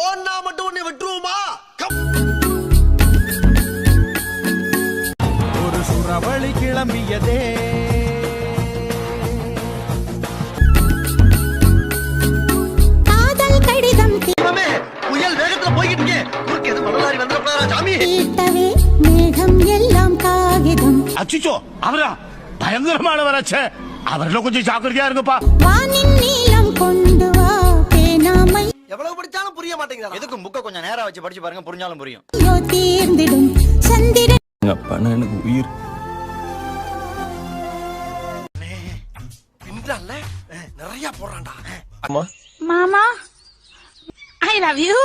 போன்னா மட்டும் உன்னை விட்டுருவோமா? ஒரு சுறவழி கிளம்பியதே காதல் கடிதம் புயல் வேகத்துல போய்கிட்டு இருக்கே, மணலாரி வந்துடக்கூடாதா சாமி? தீட்டவே மேகம் எல்லாம் காகிதம். அச்சிச்சோ, அவரா பயங்கரமானவராச்சே. அவரெல்லாம் கொஞ்சம் ஜாக்கிரதையா இருங்கப்பா. வானின் நீளம் கொண்டு வா பேனாமை. எவ்வளவு படிச்சாலும் புரிய மாட்டேங்குதா? எதுக்கு புக்க கொஞ்சம் நேரா வச்சு படிச்சு பாருங்க, புரிஞ்சாலும் புரியும். யோ தீர்ந்திடும் சந்திரன். அப்பனா எனக்கு உயிர். பின்றால நிறைய போறான்டா. மாமா ஐ லவ் யூ.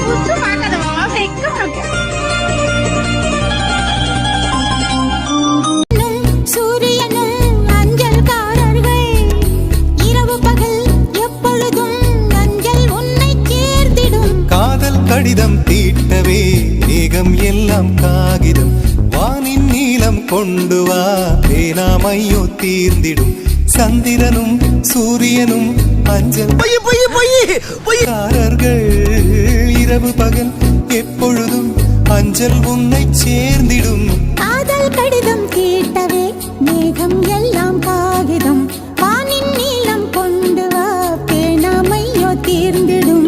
முத்து மாட்டத மாமா வெக்கம். சூரியனும் அஞ்சல்காரர்கள் இரவு பகல் எப்பொழுதும் அஞ்சல் உன்னை சேர்ந்திடும். காதல் கடிதம் தீட்டவே மேகம் எல்லாம் காகிதம். வானின் நீளம் கொண்டு வா பேனாமையோ தீர்ந்திடும். சந்திரனும் சூரியனும் அஞ்சல் காரர்கள் இரவு பகல் எப்பொழுதும் அஞ்சல் உன்னை சேர்ந்திடும். காதல் கடிதம் தீட்டவே மேகம் எல்லாம் காகிதம். வானின் நீளம் கொண்டு வா பேனாமையோ தீர்ந்திடும்.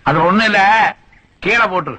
அது ஒண்ணு இல்ல, கீழே போட்டு